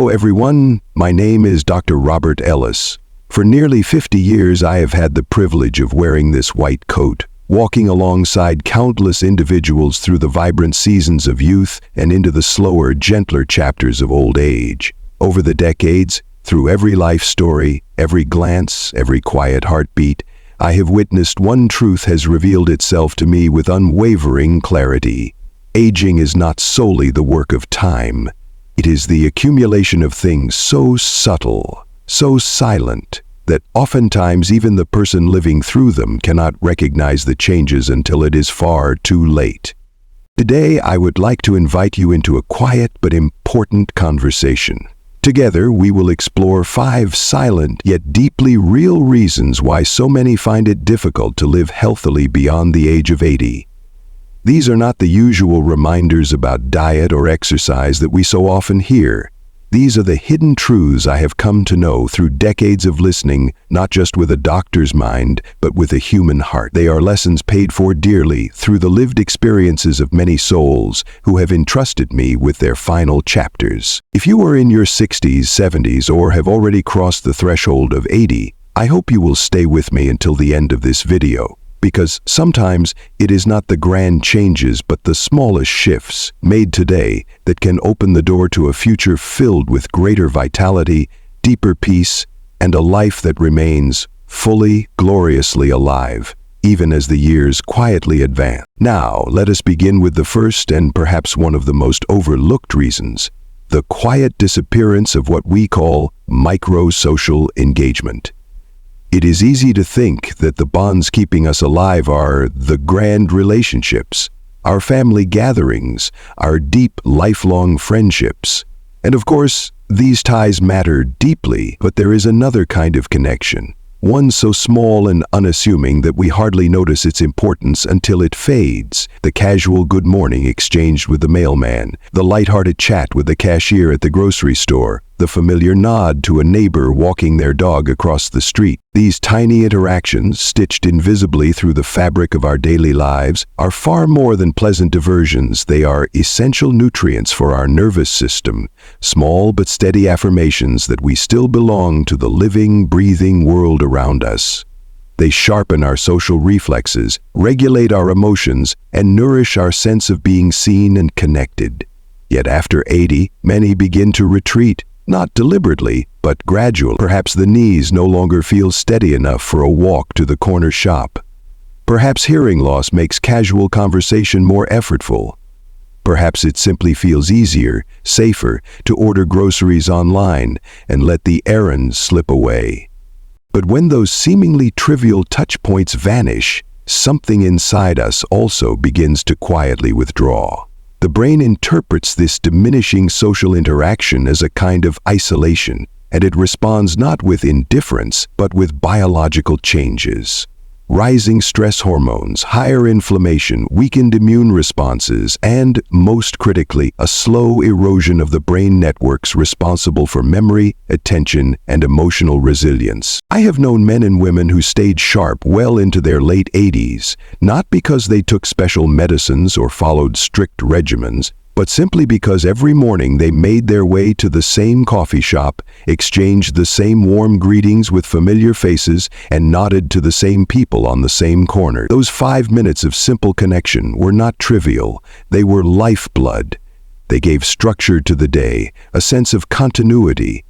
Hello everyone, my name is Dr. Robert Ellis. For nearly 50 years I have had the privilege of wearing this white coat, walking alongside countless individuals through the vibrant seasons of youth and into the slower, gentler chapters of old age. Over the decades, through every life story, every glance, every quiet heartbeat, I have witnessed one truth has revealed itself to me with unwavering clarity. Aging is not solely the work of time. It is the accumulation of things so subtle, so silent, that oftentimes even the person living through them cannot recognize the changes until it is far too late. Today, I would like to invite you into a quiet but important conversation. Together, we will explore 5 silent yet deeply real reasons why so many find it difficult to live healthily beyond the age of 80. These are not the usual reminders about diet or exercise that we so often hear. These are the hidden truths I have come to know through decades of listening, not just with a doctor's mind, but with a human heart. They are lessons paid for dearly through the lived experiences of many souls who have entrusted me with their final chapters. If you are in your 60s, 70s, or have already crossed the threshold of 80, I hope you will stay with me until the end of this video. Because sometimes it is not the grand changes but the smallest shifts made today that can open the door to a future filled with greater vitality, deeper peace, and a life that remains fully, gloriously alive, even as the years quietly advance. Now, let us begin with the first and perhaps one of the most overlooked reasons: the quiet disappearance of what we call micro-social engagement. It is easy to think that the bonds keeping us alive are the grand relationships, our family gatherings, our deep, lifelong friendships. And of course, these ties matter deeply, but there is another kind of connection, one so small and unassuming that we hardly notice its importance until it fades. The casual good morning exchanged with the mailman, the lighthearted chat with the cashier at the grocery store, the familiar nod to a neighbor walking their dog across the street. These tiny interactions, stitched invisibly through the fabric of our daily lives, are far more than pleasant diversions. They are essential nutrients for our nervous system, small but steady affirmations that we still belong to the living, breathing world around us. They sharpen our social reflexes, regulate our emotions, and nourish our sense of being seen and connected. Yet after 80, many begin to retreat. Not deliberately, but gradually. Perhaps the knees no longer feel steady enough for a walk to the corner shop. Perhaps hearing loss makes casual conversation more effortful. Perhaps it simply feels easier, safer, to order groceries online and let the errands slip away. But when those seemingly trivial touch points vanish, something inside us also begins to quietly withdraw. The brain interprets this diminishing social interaction as a kind of isolation, and it responds not with indifference, but with biological changes. Rising stress hormones, higher inflammation, weakened immune responses, and, most critically, a slow erosion of the brain networks responsible for memory, attention, and emotional resilience. I have known men and women who stayed sharp well into their late 80s, not because they took special medicines or followed strict regimens, but simply because every morning they made their way to the same coffee shop, exchanged the same warm greetings with familiar faces, and nodded to the same people on the same corner. Those 5 minutes of simple connection were not trivial. They were lifeblood. They gave structure to the day, a sense of continuity,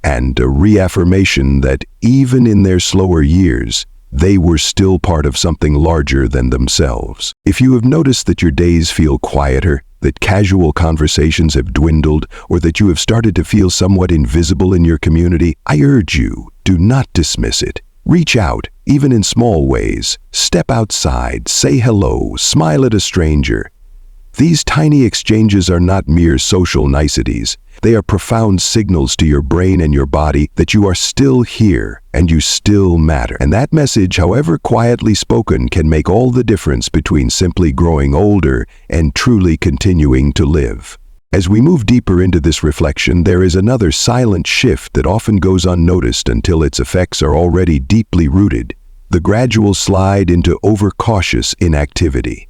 and a reaffirmation that even in their slower years, they were still part of something larger than themselves. If you have noticed that your days feel quieter, that casual conversations have dwindled, or that you have started to feel somewhat invisible in your community, I urge you, do not dismiss it. Reach out, even in small ways. Step outside, say hello, smile at a stranger. These tiny exchanges are not mere social niceties. They are profound signals to your brain and your body that you are still here and you still matter. And that message, however quietly spoken, can make all the difference between simply growing older and truly continuing to live. As we move deeper into this reflection, there is another silent shift that often goes unnoticed until its effects are already deeply rooted: the gradual slide into overcautious inactivity.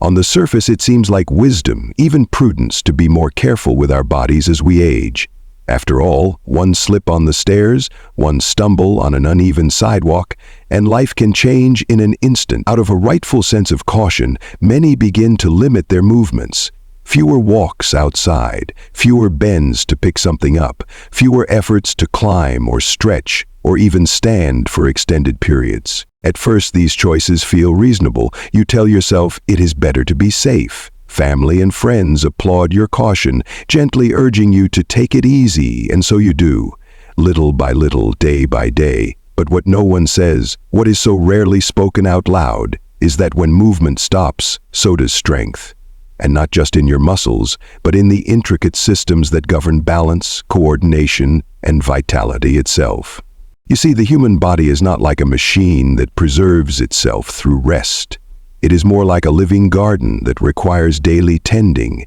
On the surface, it seems like wisdom, even prudence, to be more careful with our bodies as we age. After all, one slip on the stairs, one stumble on an uneven sidewalk, and life can change in an instant. Out of a rightful sense of caution, many begin to limit their movements. Fewer walks outside, fewer bends to pick something up, fewer efforts to climb or stretch, or even stand for extended periods. At first, these choices feel reasonable. You tell yourself it is better to be safe. Family and friends applaud your caution, gently urging you to take it easy, and so you do, little by little, day by day. But what no one says, what is so rarely spoken out loud, is that when movement stops, so does strength. And not just in your muscles, but in the intricate systems that govern balance, coordination, and vitality itself. You see, the human body is not like a machine that preserves itself through rest. It is more like a living garden that requires daily tending.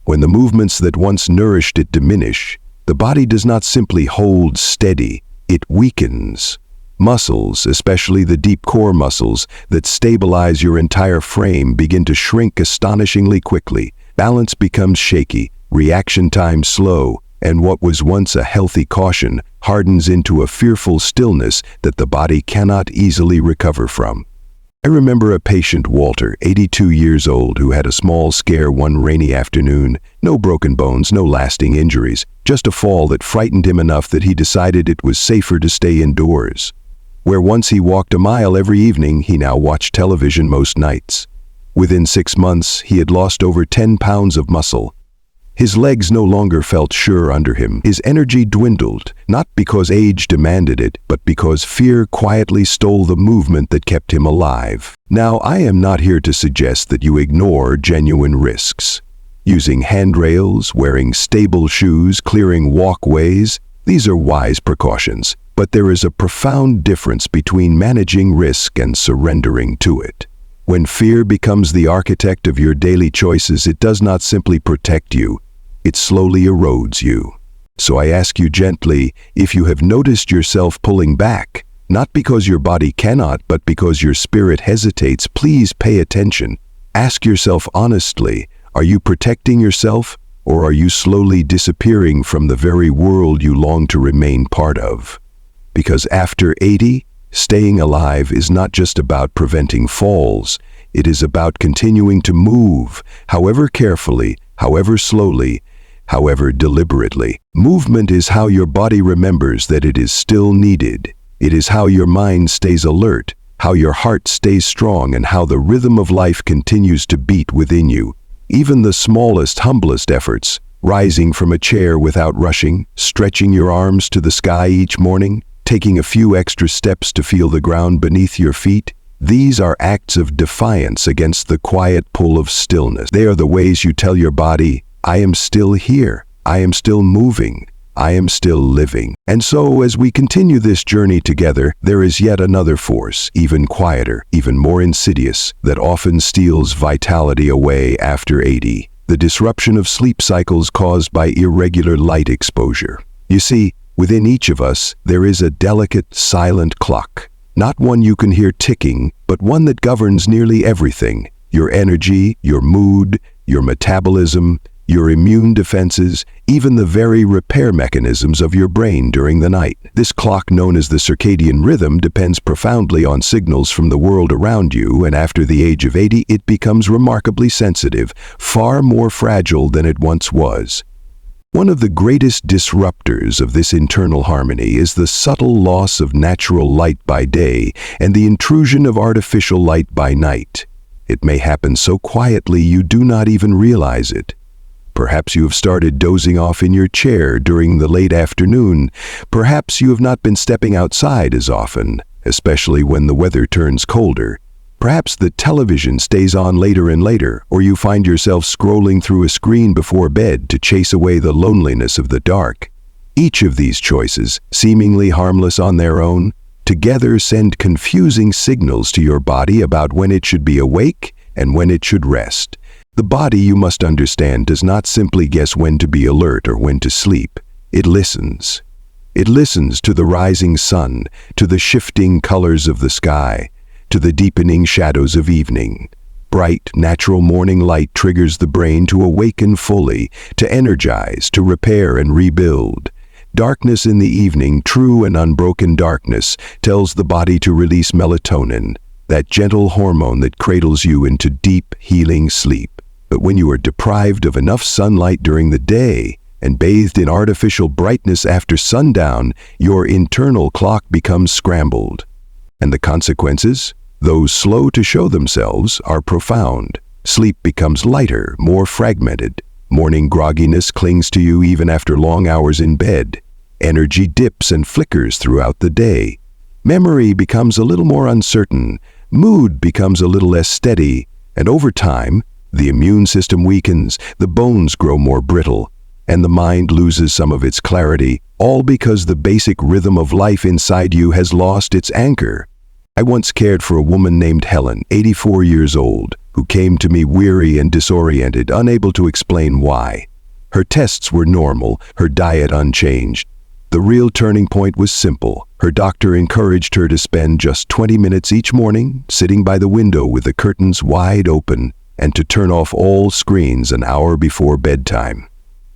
When the movements that once nourished it diminish, the body does not simply hold steady, it weakens. Muscles, especially the deep core muscles that stabilize your entire frame, begin to shrink astonishingly quickly. Balance becomes shaky, reaction time slow, and what was once a healthy caution hardens into a fearful stillness that the body cannot easily recover from. I remember a patient, Walter, 82 years old, who had a small scare one rainy afternoon. No broken bones, no lasting injuries, just a fall that frightened him enough that he decided it was safer to stay indoors. Where once he walked a mile every evening, he now watched television most nights. Within 6 months, he had lost over 10 pounds of muscle. His legs no longer felt sure under him. His energy dwindled, not because age demanded it, but because fear quietly stole the movement that kept him alive. Now, I am not here to suggest that you ignore genuine risks. Using handrails, wearing stable shoes, clearing walkways, these are wise precautions. But there is a profound difference between managing risk and surrendering to it. When fear becomes the architect of your daily choices, it does not simply protect you, it slowly erodes you. So I ask you gently, if you have noticed yourself pulling back, not because your body cannot, but because your spirit hesitates, please pay attention. Ask yourself honestly, are you protecting yourself, or are you slowly disappearing from the very world you long to remain part of? Because after 80, staying alive is not just about preventing falls, it is about continuing to move, however carefully, however slowly, however deliberately. Movement is how your body remembers that it is still needed. It is how your mind stays alert, how your heart stays strong, and how the rhythm of life continues to beat within you. Even the smallest, humblest efforts, rising from a chair without rushing, stretching your arms to the sky each morning, taking a few extra steps to feel the ground beneath your feet, these are acts of defiance against the quiet pull of stillness. They are the ways you tell your body, I am still here, I am still moving, I am still living. And so, as we continue this journey together, there is yet another force, even quieter, even more insidious, that often steals vitality away after 80. The disruption of sleep cycles caused by irregular light exposure. You see, within each of us, there is a delicate, silent clock. Not one you can hear ticking, but one that governs nearly everything. Your energy, your mood, your metabolism, your immune defenses, even the very repair mechanisms of your brain during the night. This clock, known as the circadian rhythm, depends profoundly on signals from the world around you, and after the age of 80, it becomes remarkably sensitive, far more fragile than it once was. One of the greatest disruptors of this internal harmony is the subtle loss of natural light by day and the intrusion of artificial light by night. It may happen so quietly you do not even realize it. Perhaps you have started dozing off in your chair during the late afternoon. Perhaps you have not been stepping outside as often, especially when the weather turns colder. Perhaps the television stays on later and later, or you find yourself scrolling through a screen before bed to chase away the loneliness of the dark. Each of these choices, seemingly harmless on their own, together send confusing signals to your body about when it should be awake and when it should rest. The body, you must understand, does not simply guess when to be alert or when to sleep. It listens. It listens to the rising sun, to the shifting colors of the sky, to the deepening shadows of evening. Bright, natural morning light triggers the brain to awaken fully, to energize, to repair and rebuild. Darkness in the evening, true and unbroken darkness, tells the body to release melatonin, that gentle hormone that cradles you into deep, healing sleep. But when you are deprived of enough sunlight during the day and bathed in artificial brightness after sundown, your internal clock becomes scrambled. And the consequences, though slow to show themselves, are profound. Sleep becomes lighter, more fragmented. Morning grogginess clings to you even after long hours in bed. Energy dips and flickers throughout the day. Memory becomes a little more uncertain. Mood becomes a little less steady. And over time, the immune system weakens, the bones grow more brittle, and the mind loses some of its clarity, all because the basic rhythm of life inside you has lost its anchor. I once cared for a woman named Helen, 84 years old, who came to me weary and disoriented, unable to explain why. Her tests were normal, her diet unchanged. The real turning point was simple. Her doctor encouraged her to spend just 20 minutes each morning sitting by the window with the curtains wide open and to turn off all screens an hour before bedtime.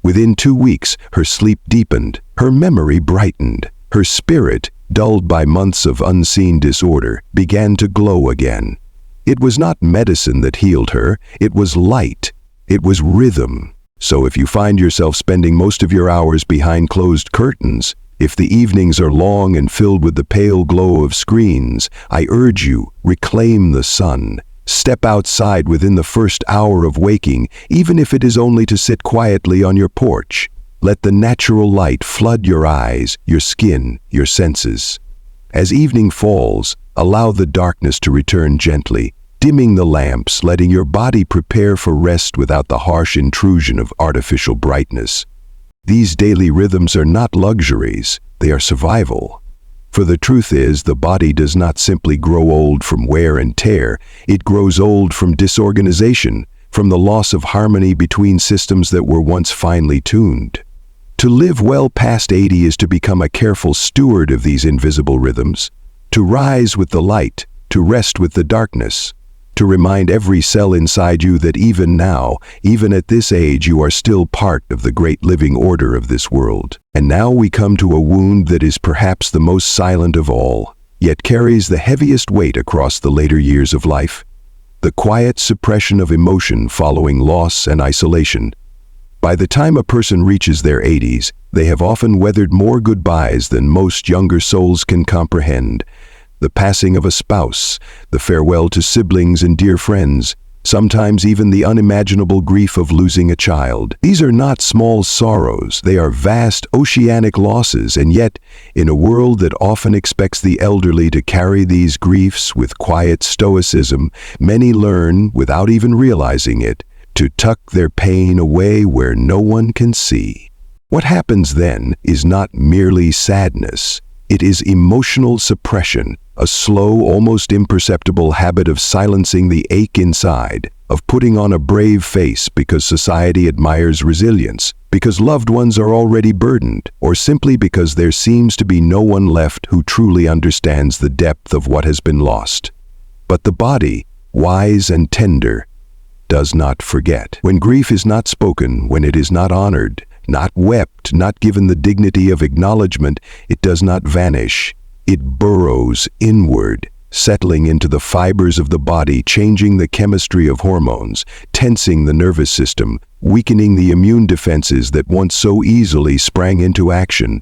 Within 2 weeks, her sleep deepened, her memory brightened, her spirit, dulled by months of unseen disorder, began to glow again. It was not medicine that healed her, it was light, it was rhythm. So if you find yourself spending most of your hours behind closed curtains, if the evenings are long and filled with the pale glow of screens, I urge you, reclaim the sun. Step outside within the first hour of waking, even if it is only to sit quietly on your porch. Let the natural light flood your eyes, your skin, your senses. As evening falls, allow the darkness to return gently, dimming the lamps, letting your body prepare for rest without the harsh intrusion of artificial brightness. These daily rhythms are not luxuries, they are survival. For the truth is, the body does not simply grow old from wear and tear, it grows old from disorganization, from the loss of harmony between systems that were once finely tuned. To live well past 80 is to become a careful steward of these invisible rhythms, to rise with the light, to rest with the darkness, to remind every cell inside you that even now, even at this age, you are still part of the great living order of this world. And now we come to a wound that is perhaps the most silent of all, yet carries the heaviest weight across the later years of life. The quiet suppression of emotion following loss and isolation. By the time a person reaches their 80s, they have often weathered more goodbyes than most younger souls can comprehend. The passing of a spouse, the farewell to siblings and dear friends, sometimes even the unimaginable grief of losing a child. These are not small sorrows, they are vast oceanic losses, and yet, in a world that often expects the elderly to carry these griefs with quiet stoicism, many learn, without even realizing it, to tuck their pain away where no one can see. What happens then is not merely sadness, it is emotional suppression, a slow, almost imperceptible habit of silencing the ache inside, of putting on a brave face because society admires resilience, because loved ones are already burdened, or simply because there seems to be no one left who truly understands the depth of what has been lost. But the body, wise and tender, does not forget. When grief is not spoken, when it is not honored, not wept, not given the dignity of acknowledgement, it does not vanish. It burrows inward, settling into the fibers of the body, changing the chemistry of hormones, tensing the nervous system, weakening the immune defenses that once so easily sprang into action.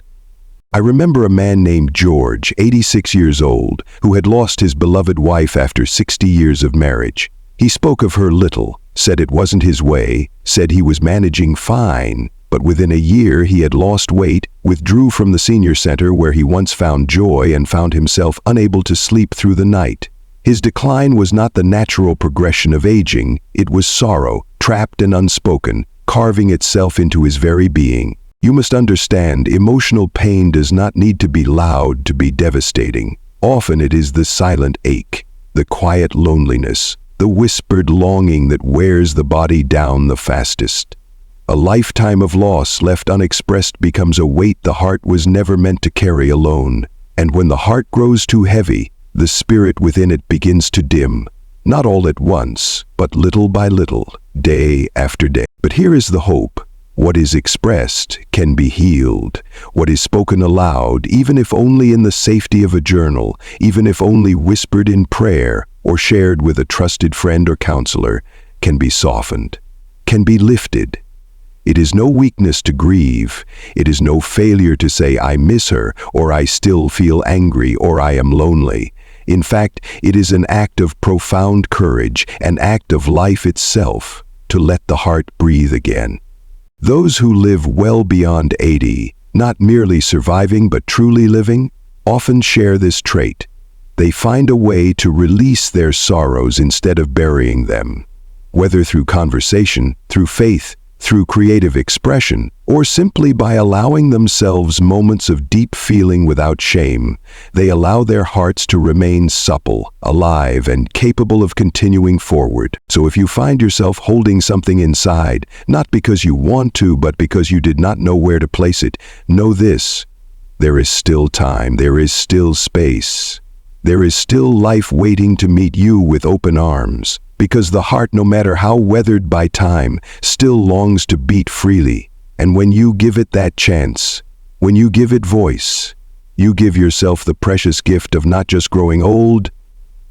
I remember a man named George, 86 years old, who had lost his beloved wife after 60 years of marriage. He spoke of her little, said it wasn't his way, said he was managing fine, but within a year he had lost weight, withdrew from the senior center where he once found joy, and found himself unable to sleep through the night. His decline was not the natural progression of aging, it was sorrow, trapped and unspoken, carving itself into his very being. You must understand, emotional pain does not need to be loud to be devastating. Often it is the silent ache, the quiet loneliness, the whispered longing that wears the body down the fastest. A lifetime of loss left unexpressed becomes a weight the heart was never meant to carry alone. And when the heart grows too heavy, the spirit within it begins to dim. Not all at once, but little by little, day after day. But here is the hope. What is expressed can be healed. What is spoken aloud, even if only in the safety of a journal, even if only whispered in prayer or shared with a trusted friend or counselor, can be softened, can be lifted. It is no weakness to grieve. It is no failure to say, I miss her, or I still feel angry, or I am lonely. In fact, it is an act of profound courage, an act of life itself, to let the heart breathe again. Those who live well beyond 80, not merely surviving but truly living, often share this trait. They find a way to release their sorrows instead of burying them. Whether through conversation, through faith, through creative expression, or simply by allowing themselves moments of deep feeling without shame, they allow their hearts to remain supple, alive, and capable of continuing forward. So if you find yourself holding something inside, not because you want to, but because you did not know where to place it, know this: there is still time, there is still space. There is still life waiting to meet you with open arms. Because the heart, no matter how weathered by time, still longs to beat freely. And when you give it that chance, when you give it voice, you give yourself the precious gift of not just growing old,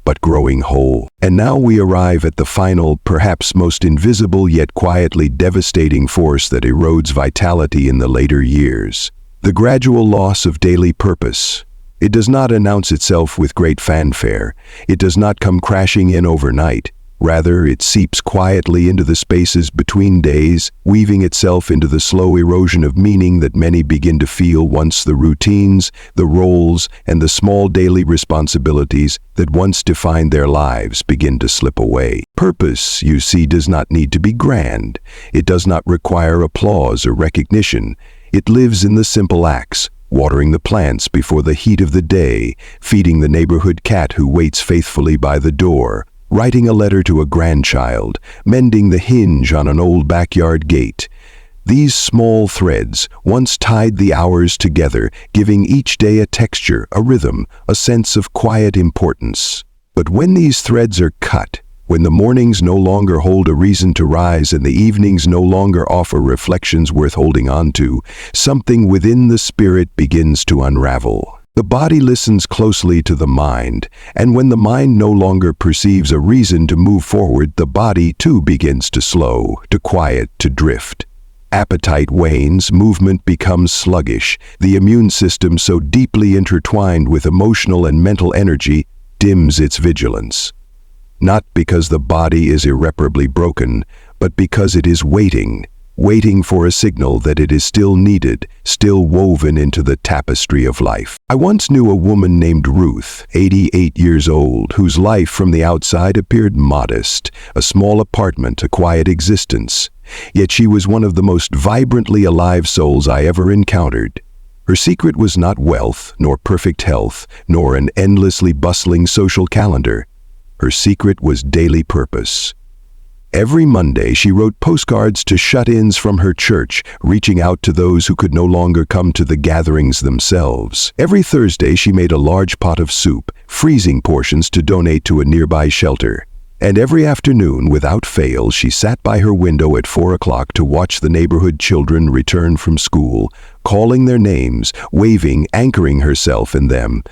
but growing whole. And now we arrive at the final, perhaps most invisible yet quietly devastating force that erodes vitality in the later years: the gradual loss of daily purpose. It does not announce itself with great fanfare. It does not come crashing in overnight. Rather, it seeps quietly into the spaces between days, weaving itself into the slow erosion of meaning that many begin to feel once the routines, the roles, and the small daily responsibilities that once defined their lives begin to slip away. Purpose, you see, does not need to be grand. It does not require applause or recognition. It lives in the simple acts: watering the plants before the heat of the day, feeding the neighborhood cat who waits faithfully by the door, writing a letter to a grandchild, mending the hinge on an old backyard gate. These small threads once tied the hours together, giving each day a texture, a rhythm, a sense of quiet importance. But when these threads are cut, when the mornings no longer hold a reason to rise and the evenings no longer offer reflections worth holding on to, something within the spirit begins to unravel. The body listens closely to the mind, and when the mind no longer perceives a reason to move forward, the body too begins to slow, to quiet, to drift. Appetite wanes, movement becomes sluggish, the immune system, so deeply intertwined with emotional and mental energy, dims its vigilance. Not because the body is irreparably broken, but because it is waiting for a signal that it is still needed, still woven into the tapestry of life. I once knew a woman named Ruth, 88 years old, whose life from the outside appeared modest: a small apartment, a quiet existence. Yet she was one of the most vibrantly alive souls I ever encountered. Her secret was not wealth, nor perfect health, nor an endlessly bustling social calendar. Her secret was daily purpose. Every Monday, she wrote postcards to shut-ins from her church, reaching out to those who could no longer come to the gatherings themselves. Every Thursday, she made a large pot of soup, freezing portions to donate to a nearby shelter. And every afternoon, without fail, she sat by her window at 4 o'clock to watch the neighborhood children return from school, calling their names, waving, anchoring herself in them,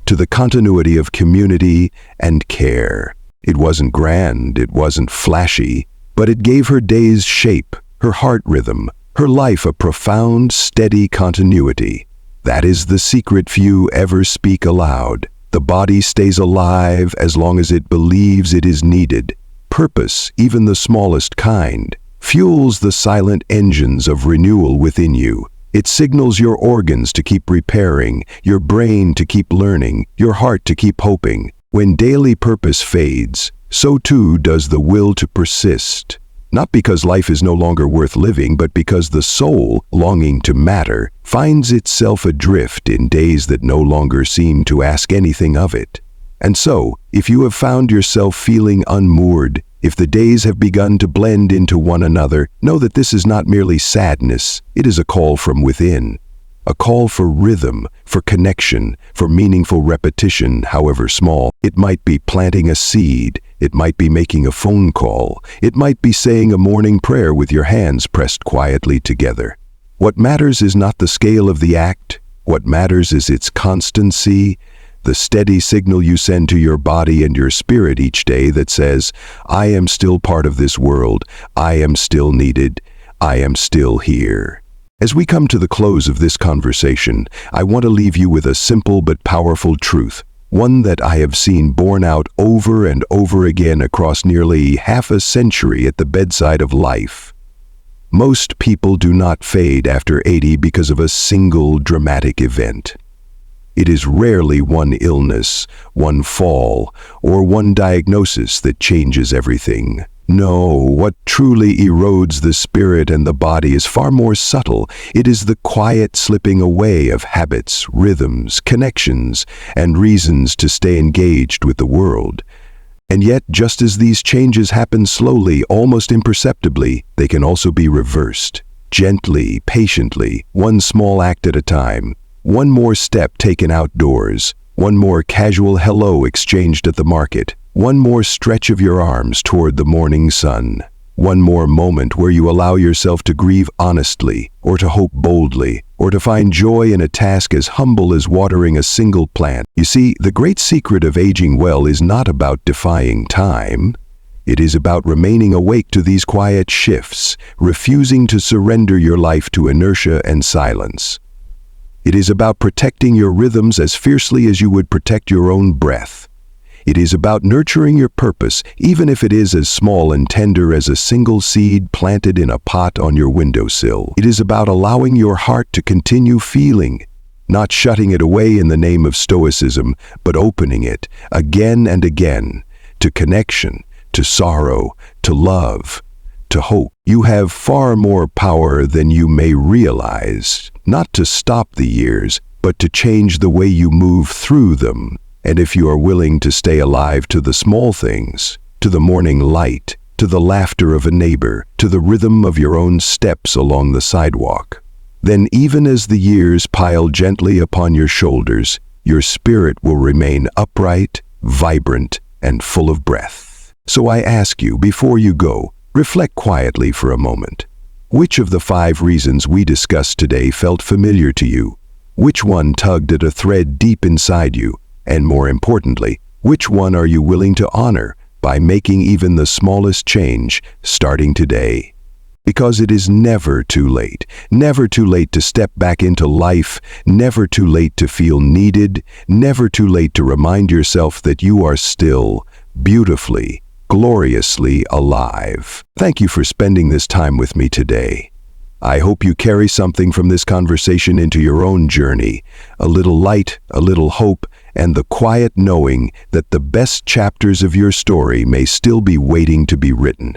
to the continuity of community and care. It wasn't grand, it wasn't flashy, but it gave her days shape, her heart rhythm, her life a profound, steady continuity. That is the secret few ever speak aloud. The body stays alive as long as it believes it is needed. Purpose, even the smallest kind, fuels the silent engines of renewal within you. It signals your organs to keep repairing, your brain to keep learning, your heart to keep hoping. When daily purpose fades, so too does the will to persist. Not because life is no longer worth living, but because the soul, longing to matter, finds itself adrift in days that no longer seem to ask anything of it. And so, if you have found yourself feeling unmoored, if the days have begun to blend into one another, know that this is not merely sadness, it is a call from within. A call for rhythm, for connection, for meaningful repetition, however small. It might be planting a seed, It might be making a phone call. It might be saying a morning prayer with your hands pressed quietly together. What matters is not the scale of the act. What matters is its constancy, the steady signal you send to your body and your spirit each day that says, I am still part of this world. I am still needed. I am still here. As we come to the close of this conversation, I want to leave you with a simple but powerful truth, one that I have seen borne out over and over again across nearly half a century at the bedside of life. Most people do not fade after 80 because of a single dramatic event. It is rarely one illness, one fall, or one diagnosis that changes everything. No, what truly erodes the spirit and the body is far more subtle. It is the quiet slipping away of habits, rhythms, connections, and reasons to stay engaged with the world. And yet, just as these changes happen slowly, almost imperceptibly, they can also be reversed. Gently, patiently, one small act at a time. One more step taken outdoors. One more casual hello exchanged at the market. One more stretch of your arms toward the morning sun. One more moment where you allow yourself to grieve honestly, or to hope boldly, or to find joy in a task as humble as watering a single plant. You see, the great secret of aging well is not about defying time. It is about remaining awake to these quiet shifts, refusing to surrender your life to inertia and silence. It is about protecting your rhythms as fiercely as you would protect your own breath. It is about nurturing your purpose, even if it is as small and tender as a single seed planted in a pot on your windowsill. It is about allowing your heart to continue feeling, not shutting it away in the name of stoicism, but opening it again and again to connection, to sorrow, to love, to hope. You have far more power than you may realize, not to stop the years, but to change the way you move through them. And if you are willing to stay alive to the small things, to the morning light, to the laughter of a neighbor, to the rhythm of your own steps along the sidewalk, then even as the years pile gently upon your shoulders, your spirit will remain upright, vibrant, and full of breath. So I ask you, before you go, reflect quietly for a moment. Which of the 5 reasons we discussed today felt familiar to you? Which one tugged at a thread deep inside you? And more importantly, which one are you willing to honor by making even the smallest change starting today? Because it is never too late to step back into life, never too late to feel needed, never too late to remind yourself that you are still beautifully, gloriously alive. Thank you for spending this time with me today. I hope you carry something from this conversation into your own journey, a little light, a little hope, and the quiet knowing that the best chapters of your story may still be waiting to be written.